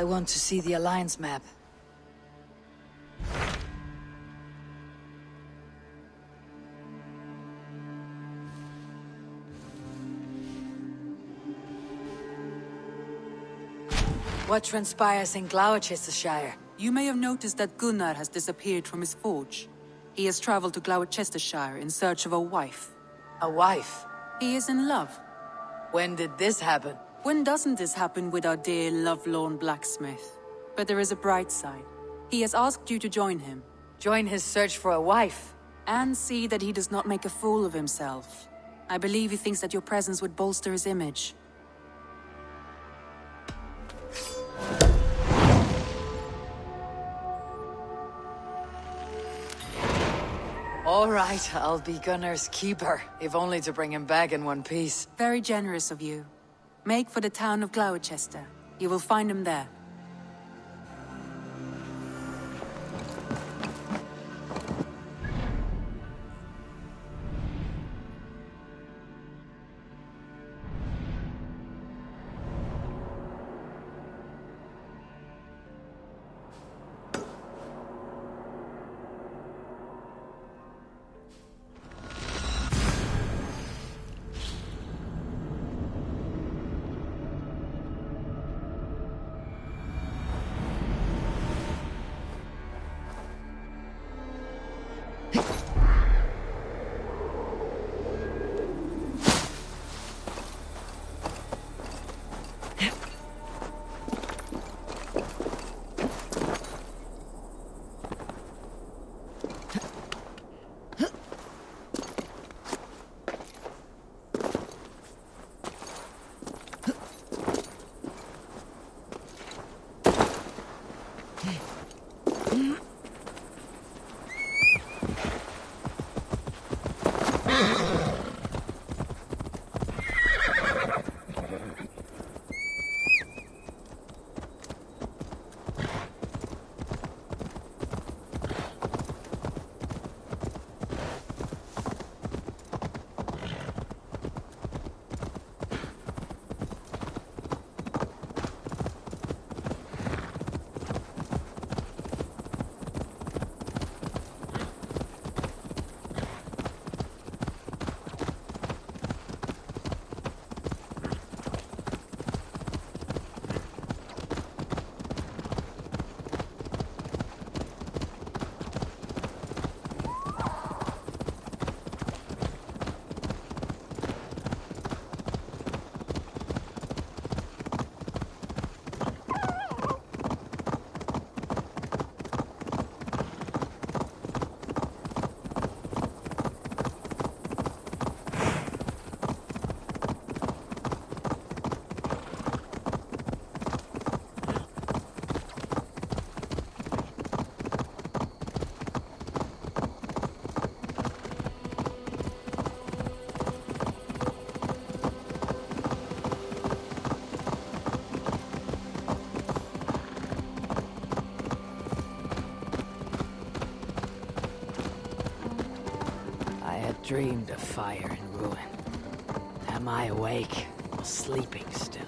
I want to see the Alliance map. What transpires in Glowecestrescire? You may have noticed that Gunnar has disappeared from his forge. He has traveled to Glowecestrescire in search of a wife. A wife? He is in love. When did this happen? When doesn't this happen with our dear lovelorn blacksmith? But there is a bright side. He has asked you to join him. Join his search for a wife? And see that he does not make a fool of himself. I believe he thinks that your presence would bolster his image. All right, I'll be Gunnar's keeper, if only to bring him back in one piece. Very generous of you. Make for the town of Glowechester. You will find him there. Dreamed of fire and ruin. Am I awake or sleeping still?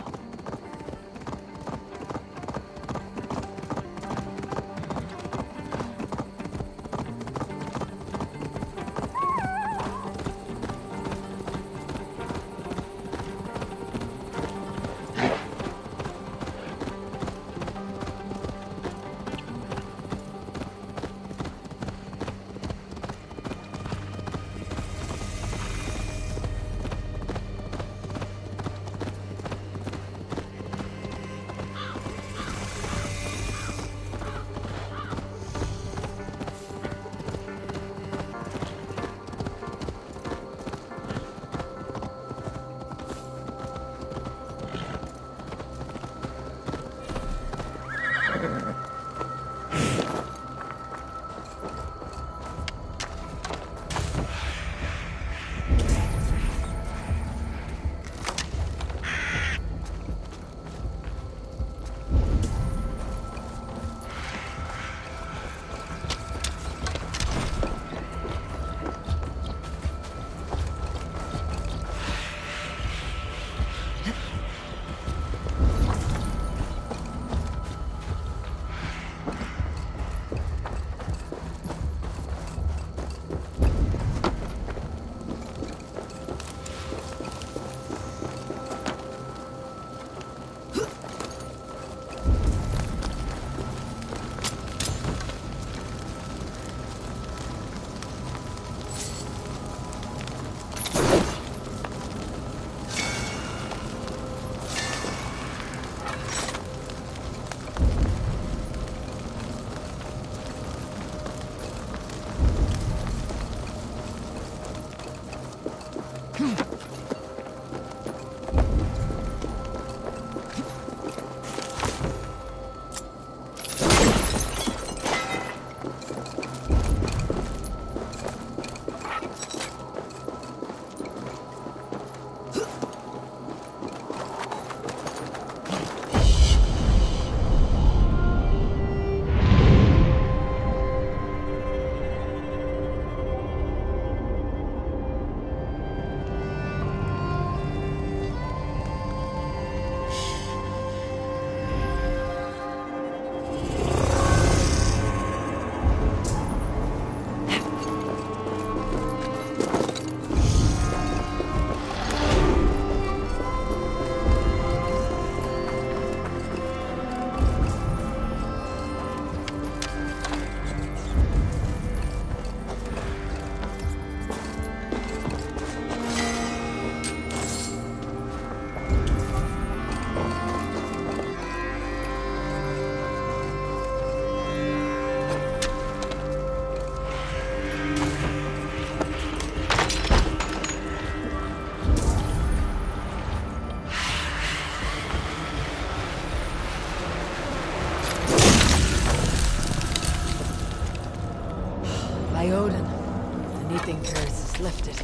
By Odin, the Knitting curse is lifted.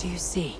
Do you see?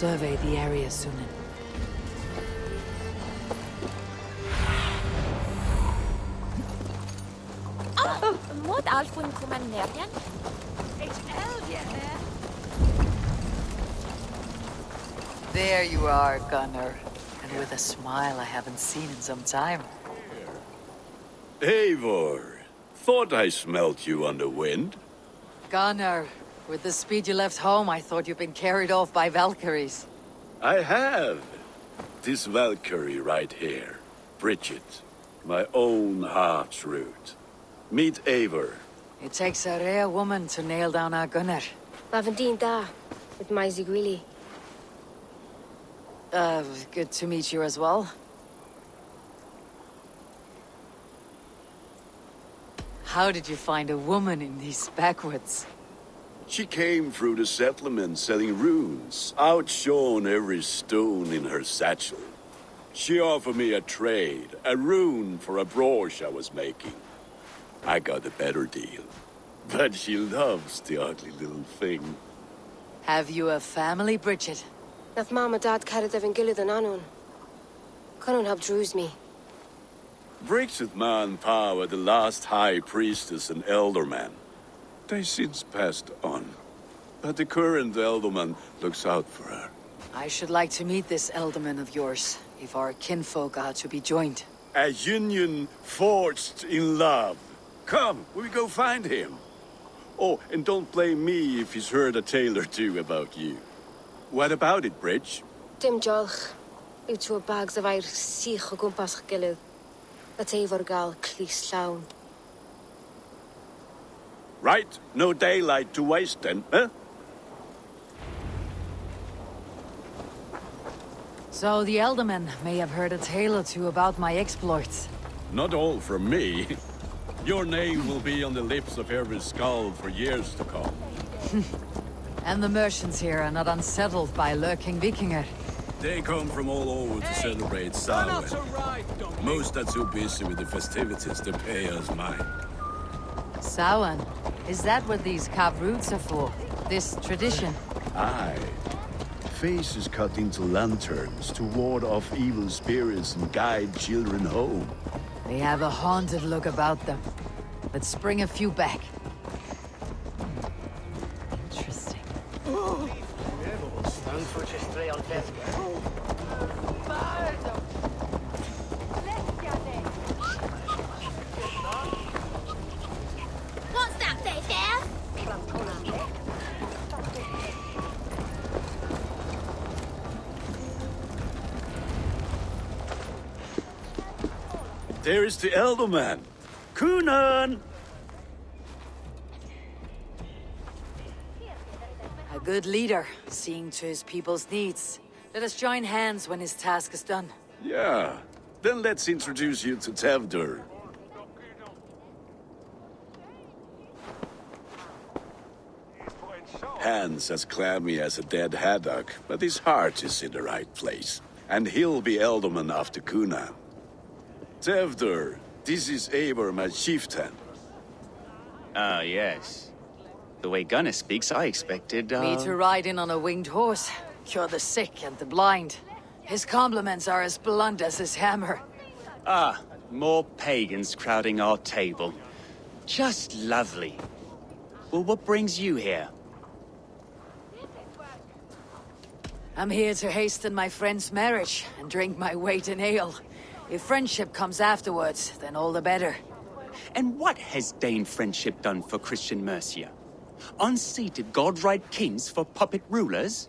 Survey the area, Sunan. Mod alfun kuman nergen? There you are, Gunner. And And with a smile I haven't seen in some time. Eivor, thought I smelt you on the wind. Gunnar, with the speed you left home, I thought you'd been carried off by Valkyries. I have. This Valkyrie right here, Bridget, my own heart's root. Meet Eivor. It takes a rare woman to nail down our Gunnar. Lavendine da, with Maisie Greeley. Good to meet you as well. How did you find a woman in these backwoods? She came through the settlement selling runes, outshone every stone in her satchel. She offered me a trade, a rune for a brooch I was making. I got a better deal. But she loves the ugly little thing. Have you a family, Bridget? Nath Mom and Dad carried Evan Gillid and Anun. Conan helped druise me. Bridget Man Power, the last high priestess and elderman. They since passed on. But the current elderman looks out for her. I should like to meet this elderman of yours, if our kinfolk are to be joined. A union forged in love. Come, we go find him. Oh, and don't blame me if he's heard a tale or two about you. What about it, Bridge? Dim Jolch. Yw two bags of air sich o gwmpas Gillid. A Eivor gal clis llawn. Right, no daylight to waste then, huh? So the elderman may have heard a tale or two about my exploits. Not all from me. Your name will be on the lips of every skull for years to come. And the merchants here are not unsettled by lurking Vikinger. They come from all over to celebrate Samhain. Most are too busy with the festivities to pay us mind. Samhain? Is that what these carved roots are for? This tradition? Aye. Faces cut into lanterns to ward off evil spirits and guide children home. They have a haunted look about them. Let's bring a few back. Interesting. What's that there, Dad? There is the Elderman. Kunan! A good leader, seeing to his people's needs. Let us join hands when his task is done. Yeah. Then let's introduce you to Tevdur. Hands as clammy as a dead haddock, but his heart is in the right place. And he'll be Elderman after Kunan. Tevdur, this is Eivor, my chieftain. Ah, yes. The way Gunnar speaks, I expected, Me to ride in on a winged horse, cure the sick and the blind. His compliments are as blunt as his hammer. Ah, more pagans crowding our table. Just lovely. Well, what brings you here? I'm here to hasten my friend's marriage and drink my weight in ale. If friendship comes afterwards, then all the better. And what has Dane friendship done for Christian Mercia? Unseated godright kings for puppet rulers?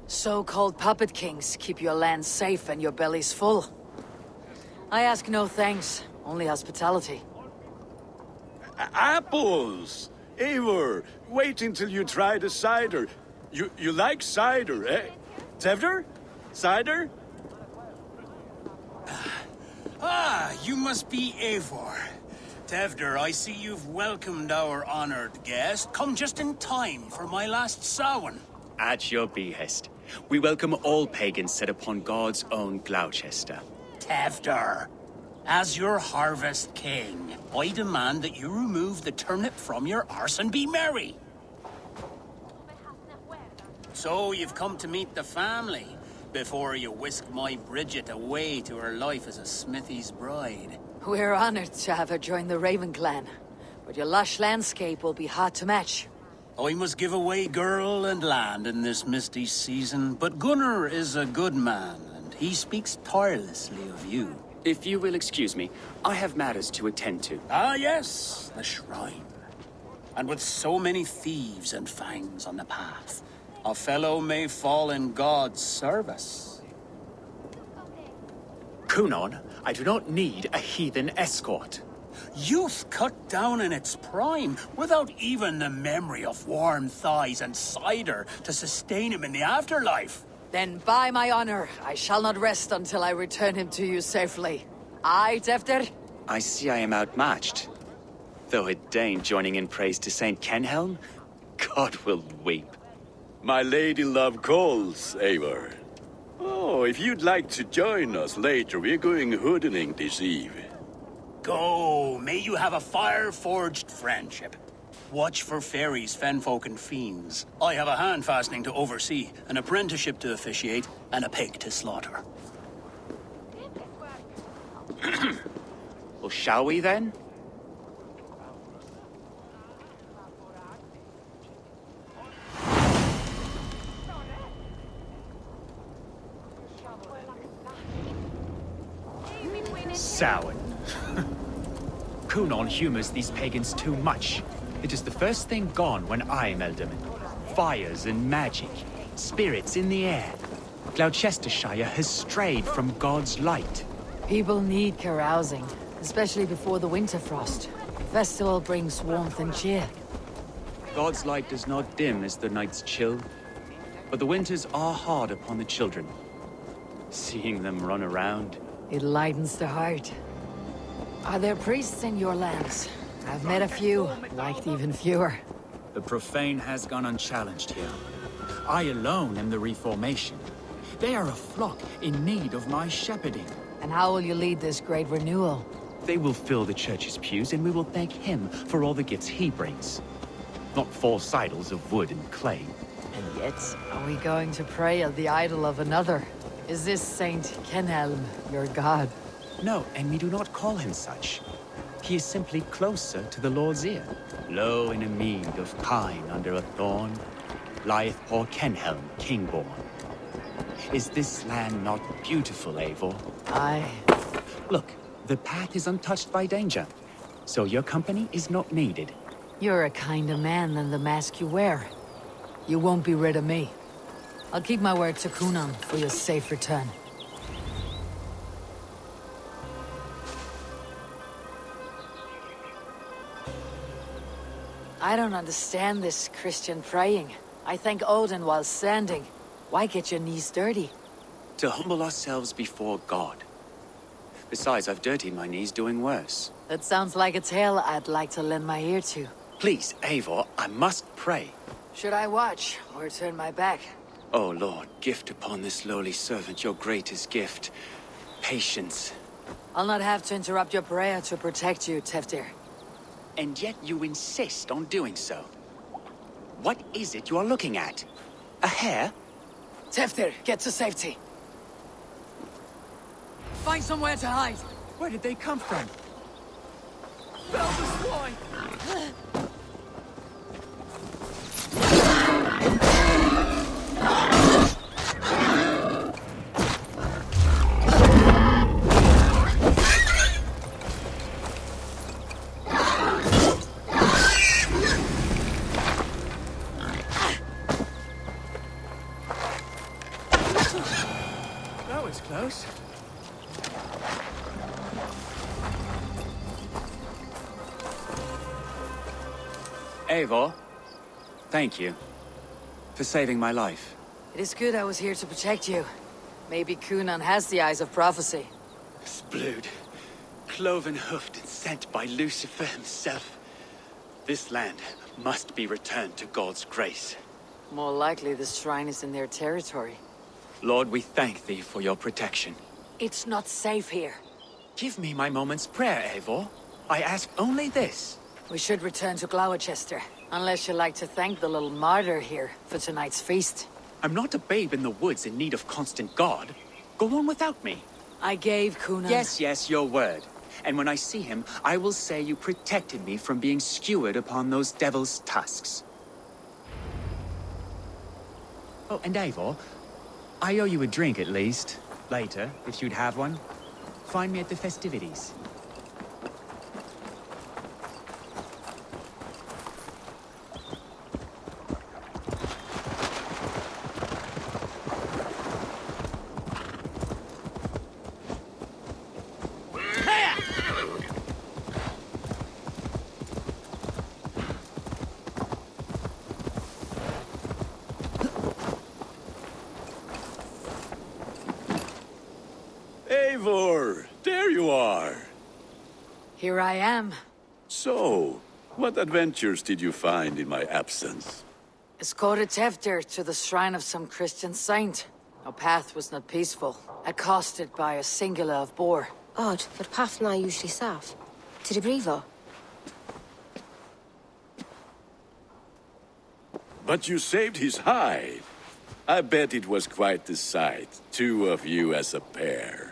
So-called puppet kings keep your lands safe and your bellies full. I ask no thanks, only hospitality. Apples! Eivor, wait until you try the cider. You like cider, eh? Tevdur? Cider? Ah, you must be Eivor. Tevdur, I see you've welcomed our honored guest. Come just in time for my last Samhain. At your behest. We welcome all pagans set upon God's own Gloucester. Tevdur, as your harvest king, I demand that you remove the turnip from your arse and be merry. So you've come to meet the family, before you whisk my Bridget away to her life as a smithy's bride. We're honored to have her join the Raven clan, but your lush landscape will be hard to match. I must give away girl and land in this misty season, but Gunnar is a good man, and he speaks tirelessly of you. If you will excuse me, I have matters to attend to. Ah, yes, the shrine. And with so many thieves and fangs on the path, a fellow may fall in God's service. Kunon, I do not need a heathen escort. Youth cut down in its prime, without even the memory of warm thighs and cider to sustain him in the afterlife. Then by my honor, I shall not rest until I return him to you safely. Aye, Tefter? I see I am outmatched. Though a Dane joining in praise to Saint Kenhelm, God will weep. My lady love calls, Eivor. Oh, if you'd like to join us later, we're going hoodening this eve. Go, may you have a fire-forged friendship. Watch for fairies, fenfolk, and fiends. I have a hand fastening to oversee, an apprenticeship to officiate, and a pig to slaughter. Well, shall we then? Samhain. Kunon humors these pagans too much. It is the first thing gone when I am Elderman. Fires and magic, spirits in the air. Glowecestrescire has strayed from God's light. People need carousing, especially before the winter frost. Festival brings warmth and cheer. God's light does not dim as the nights chill, but the winters are hard upon the children. Seeing them run around. It lightens the heart. Are there priests in your lands? I've met a few, liked even fewer. The profane has gone unchallenged here. I alone am the Reformation. They are a flock in need of my shepherding. And how will you lead this great renewal? They will fill the church's pews, and we will thank him for all the gifts he brings. Not false idols of wood and clay. And yet, are we going to pray at the idol of another? Is this Saint Kenhelm your god? No, and we do not call him such. He is simply closer to the Lord's ear. Low in a mead of kine under a thorn, lieth poor Kenhelm, king-born. Is this land not beautiful, Eivor? Aye. Look, the path is untouched by danger, so your company is not needed. You're a kinder man than the mask you wear. You won't be rid of me. I'll keep my word to Kunon for your safe return. I don't understand this Christian praying. I thank Odin while standing. Why get your knees dirty? To humble ourselves before God. Besides, I've dirtied my knees doing worse. That sounds like a tale I'd like to lend my ear to. Please, Eivor, I must pray. Should I watch, or turn my back? Oh Lord, gift upon this lowly servant your greatest gift. Patience. I'll not have to interrupt your prayer to protect you, Teftir. And yet you insist on doing so. What is it you are looking at? A hare? Teftir, get to safety. Find somewhere to hide. Where did they come from? That was close. Eivor, thank you for saving my life. It is good I was here to protect you. Maybe Kunon has the eyes of prophecy. Splood, cloven-hoofed and sent by Lucifer himself. This land must be returned to God's grace. More likely the shrine is in their territory. Lord, we thank thee for your protection. It's not safe here. Give me my moment's prayer, Eivor. I ask only this. We should return to Glowecester, unless you'd like to thank the little martyr here for tonight's feast. I'm not a babe in the woods in need of constant guard. Go on without me. I gave Kunon... Yes, your word. And when I see him, I will say you protected me from being skewered upon those devil's tusks. Oh, and Eivor, I owe you a drink at least. Later, if you'd have one. Find me at the festivities. Eivor, there you are. Here I am. So, what adventures did you find in my absence? Escorted Teftir to the shrine of some Christian saint. Our path was not peaceful, accosted by a singular of boar. Odd, but path na usually safe. To the brifo. But you saved his hide. I bet it was quite the sight, two of you as a pair.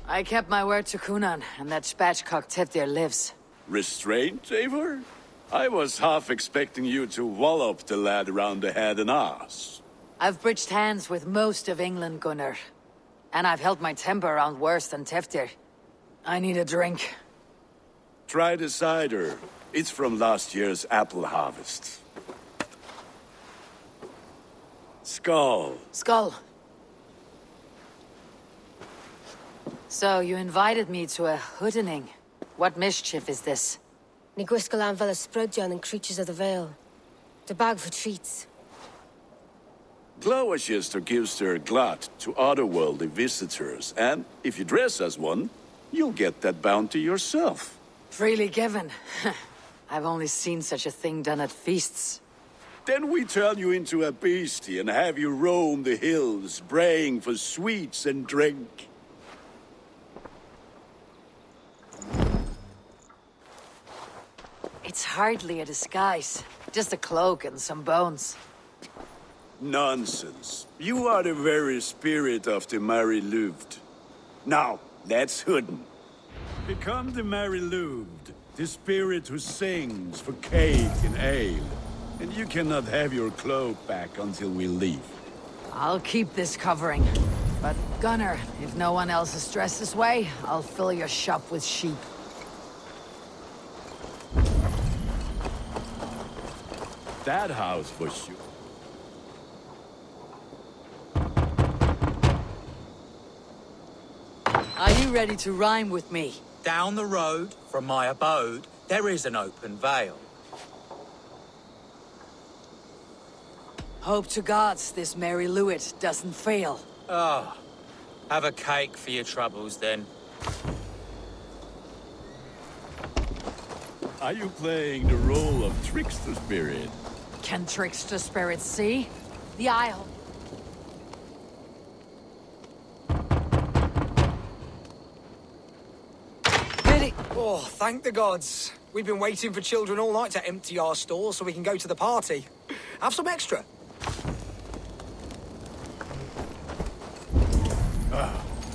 I kept my word to Kunan, and that spatchcock Teftir lives. Restraint, Eivor? I was half expecting you to wallop the lad around the head and ass. I've bridged hands with most of England, Gunnar. And I've held my temper around worse than Teftir. I need a drink. Try the cider. It's from last year's apple harvest. Skull. Skull. So, you invited me to a hoodening. What mischief is this? Ni gwisgalan fel ysbrydion and creatures of the Vale. The bag for treats. Glowecestrescire gives their glut to otherworldly visitors, and if you dress as one, you'll get that bounty yourself. Freely given. I've only seen such a thing done at feasts. Then we turn you into a beastie and have you roam the hills, braying for sweets and drink. It's hardly a disguise. Just a cloak and some bones. Nonsense. You are the very spirit of the Mary Louved. Now, let's hoodin. Become the Mary Louved, the spirit who sings for cake and ale. And you cannot have your cloak back until we leave. I'll keep this covering. But Gunnar, if no one else is dressed this way, I'll fill your shop with sheep. That house was you. Are you ready to rhyme with me? Down the road from my abode, there is an open vale. Hope to gods this Mary Lewit doesn't fail. Ah, have a cake for your troubles then. Are you playing the role of trickster spirit? Can trickster spirits see? The Isle. Pity. Oh, thank the gods. We've been waiting for children all night to empty our stores so we can go to the party. Have some extra.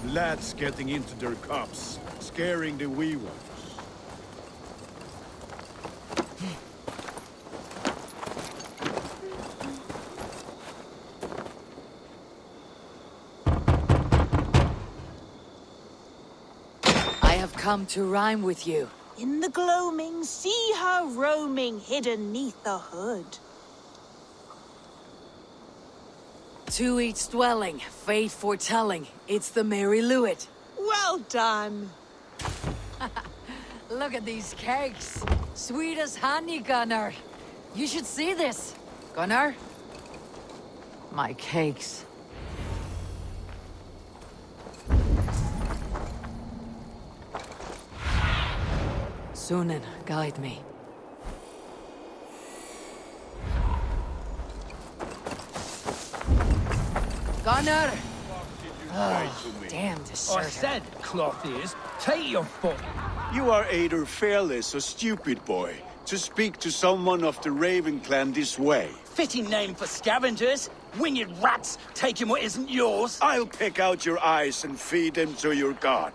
Lads getting into their cups, scaring the wee ones. I have come to rhyme with you. In the gloaming, see her roaming, hidden neath the hood. To each dwelling, fate foretelling, it's the Mary Lewit. Well done. Look at these cakes. Sweet as honey, Gunnar. You should see this. Gunnar? My cakes. Sunan, guide me. Gunnar! Damn deserter. I said, cloth ears, take your foot. You are either fearless or stupid, boy, to speak to someone of the Raven clan this way. Fitting name for scavengers. Winged rats taking what isn't yours. I'll pick out your eyes and feed them to your god.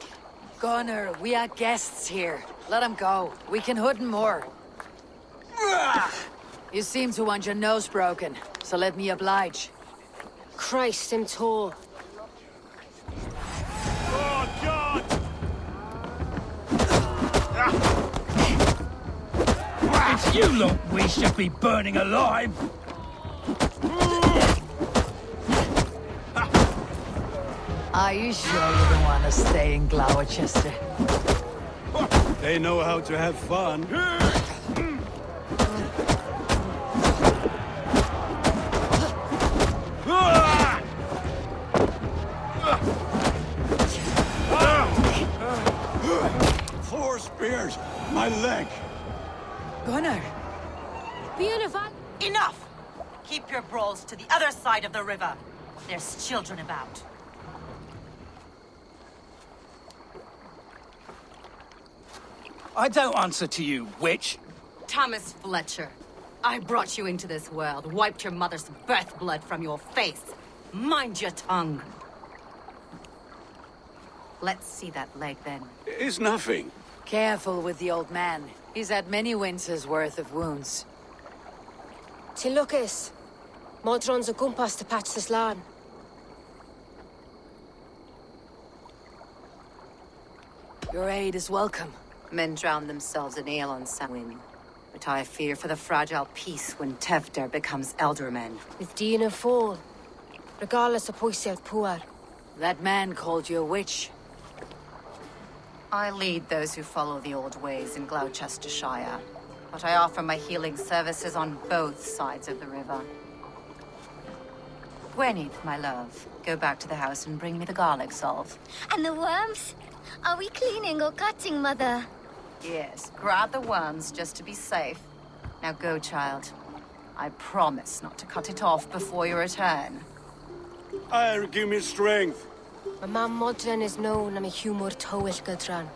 Gunnar, we are guests here. Let him go. We can hood more. You seem to want your nose broken, so let me oblige. Christ, him tall. Oh, God! It's you lot we should be burning alive! Are you sure you don't want to stay in Glowecester? They know how to have fun. Four spears! My leg! Gunnar! Beautiful. Enough! Keep your brawls to the other side of the river. There's children about. I don't answer to you, witch. Thomas Fletcher, I brought you into this world, wiped your mother's birth blood from your face. Mind your tongue. Let's see that leg, then. It's nothing. Careful with the old man. He's had many winters' worth of wounds. Till Lucas. Modron's a gumpas to patch this land. Your aid is welcome. Men drown themselves in ale on Samhain. But I fear for the fragile peace when Tevder becomes eldermen. With Dean and fall. Regardless of Poisiel Puar. That man called you a witch. I lead those who follow the old ways in Glowecestrescire. But I offer my healing services on both sides of the river. Gwenny, my love, go back to the house and bring me the garlic salve. And the worms? Are we cleaning or cutting, Mother? Yes, grab the worms just to be safe. Now go, child. I promise not to cut it off before you return. Give me strength. My mam Modron is known am a humor towel gadran.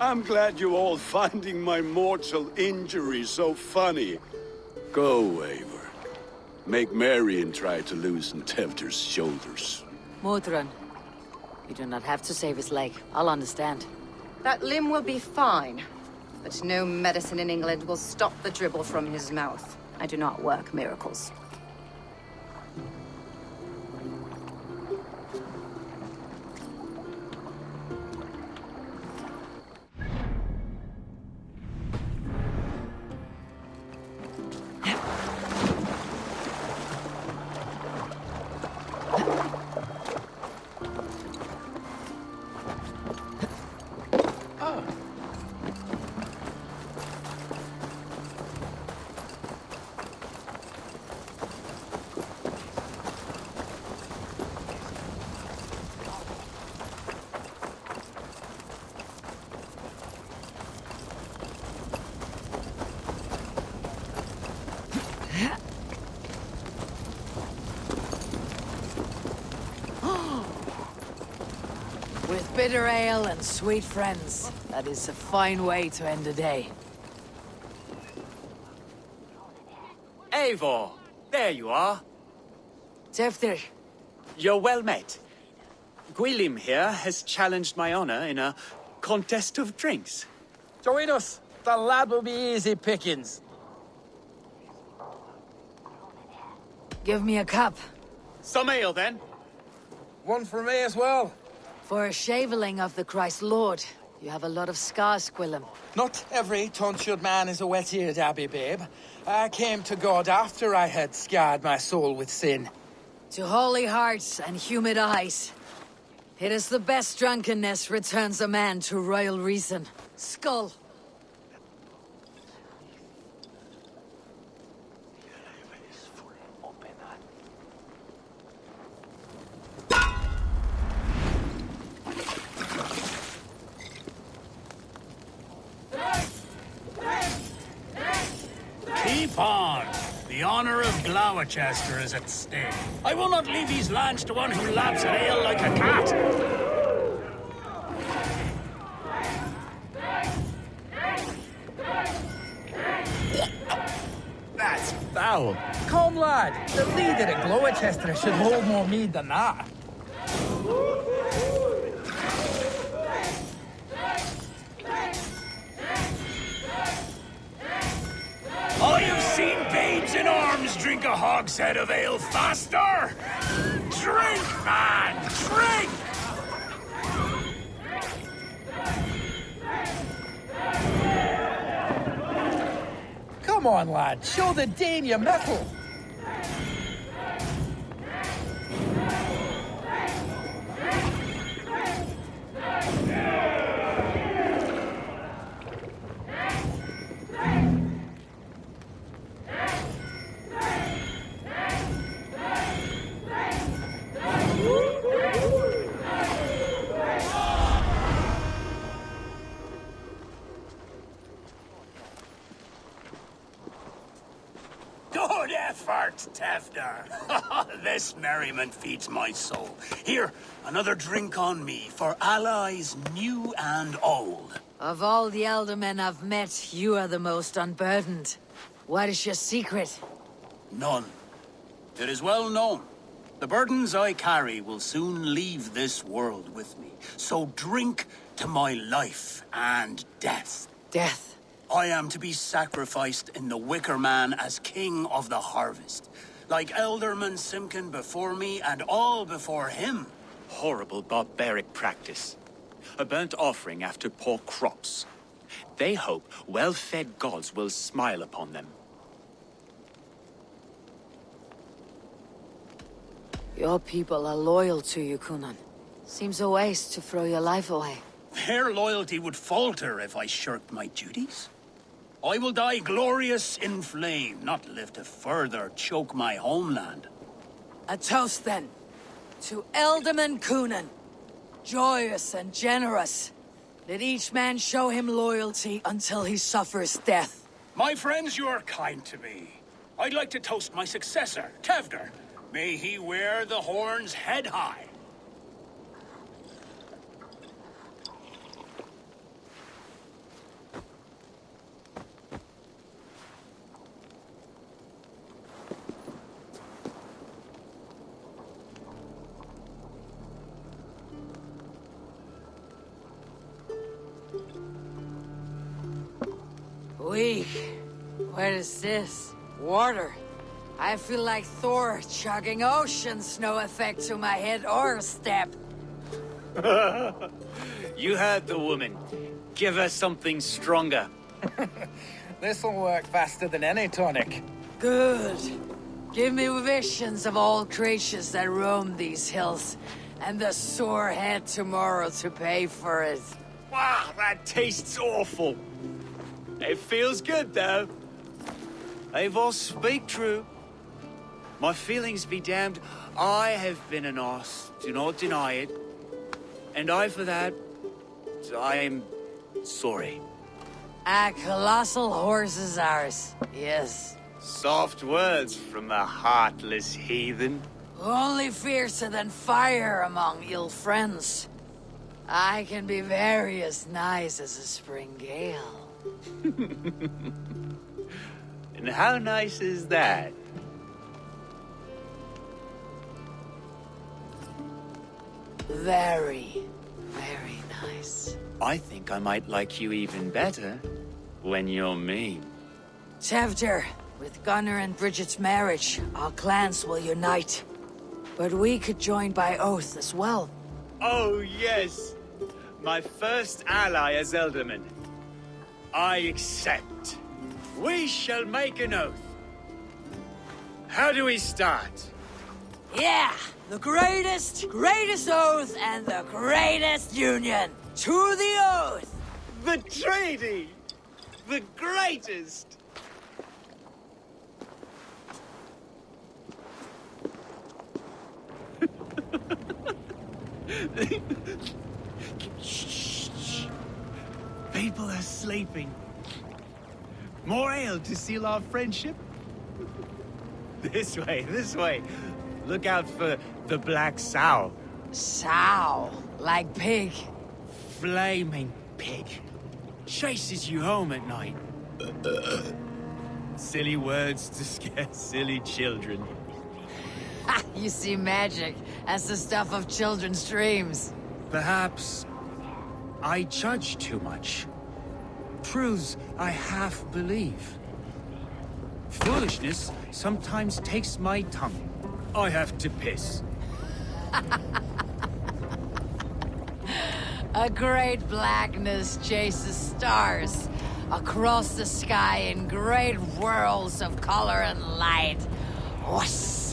I'm glad you're all finding my mortal injury so funny. Go, Eivor. Make Marion try to loosen Tevder's shoulders. Modron. You do not have to save his leg. I'll understand. That limb will be fine. But no medicine in England will stop the dribble from his mouth. I do not work miracles. With bitter ale and sweet friends, that is a fine way to end a day. Eivor! There you are. Tevder. You're well met. Gwilym here has challenged my honor in a contest of drinks. Join us. The lad will be easy pickings. Give me a cup. Some ale, then. One for me as well. For a shaveling of the Christ Lord, you have a lot of scars, Gwilym. Not every tonsured man is a wet-eared abbey, babe. I came to God after I had scarred my soul with sin. To holy hearts and humid eyes. It is the best drunkenness returns a man to royal reason. Skull. Keep on. The honor of Glowecester is at stake. I will not leave these lands to one who laps at ale like a cat. That's foul. Come, lad. The leader at Glowecester should hold more mead than that. All you've seen babes in drink a hogshead of ale faster? Drink, man! Drink! Come on, lad. Show the Dane your mettle. Good effort, Tevder. This merriment feeds my soul. Here, another drink on me for allies new and old. Of all the Eldermen I've met, you are the most unburdened. What is your secret? None. It is well known. The burdens I carry will soon leave this world with me. So drink to my life and death. Death? I am to be sacrificed in the Wicker Man as king of the harvest. Like Elderman Simkin before me and all before him. Horrible barbaric practice. A burnt offering after poor crops. They hope well-fed gods will smile upon them. Your people are loyal to you, Kunan. Seems a waste to throw your life away. Their loyalty would falter if I shirked my duties. I will die glorious in flame, not live to further choke my homeland. A toast, then. To Elderman Kunan. Joyous and generous. Let each man show him loyalty until he suffers death. My friends, you are kind to me. I'd like to toast my successor, Tevder. May he wear the horns head high. Weak. What is this? Water. I feel like Thor chugging oceans. No effect to my head or step. You heard the woman. Give her something stronger. This'll work faster than any tonic. Good. Give me visions of all creatures that roam these hills, and the sore head tomorrow to pay for it. Wow, that tastes awful. It feels good, though. Eivor, speak true. My feelings be damned. I have been an arse, do not deny it. And I, for that, I am sorry. A colossal horse is ours, yes. Soft words from the heartless heathen. Only fiercer than fire among ill friends. I can be very as nice as a spring gale. And how nice is that? Very, very nice. I think I might like you even better when you're mean. Tevder, with Gunnar and Bridget's marriage, our clans will unite. But we could join by oath as well. Oh, yes. My first ally as Elderman. I accept. We shall make an oath. How do we start? Yeah! The greatest oath and the greatest union! To the oath! The treaty! The greatest! Shh. People are sleeping. More ale to seal our friendship? This way. Look out for the black sow. Sow? Like pig? Flaming pig. Chases you home at night. Silly words to scare silly children. You see magic. That's the stuff of children's dreams. Perhaps I judge too much. Truths I half believe. Foolishness sometimes takes my tongue. I have to piss. A great blackness chases stars across the sky in great whirls of color and light. Whoosh!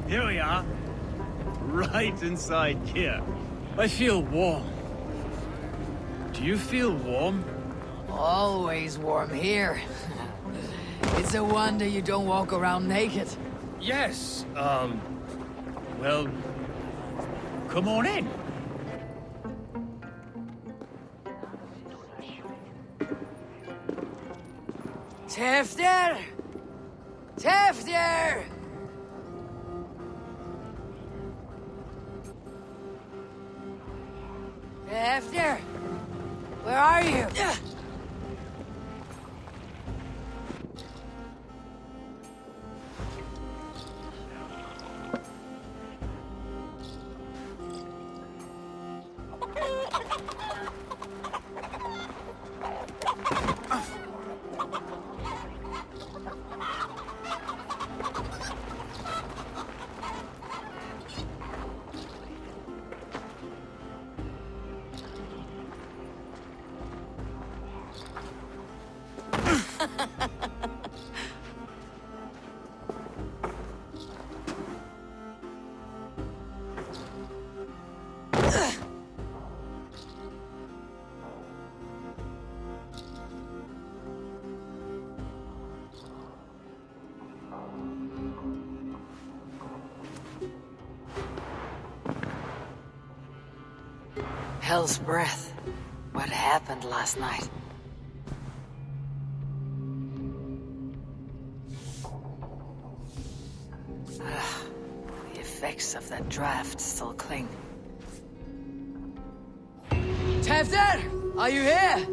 Here we are. Right inside here. I feel warm. Do you feel warm? Always warm here. It's a wonder you don't walk around naked. Yes, well, come on in. Tefter! Tefter! Tefter! Where are you? Hell's breath. What happened last night? The effects of that draft still cling. Tefter! Are you here?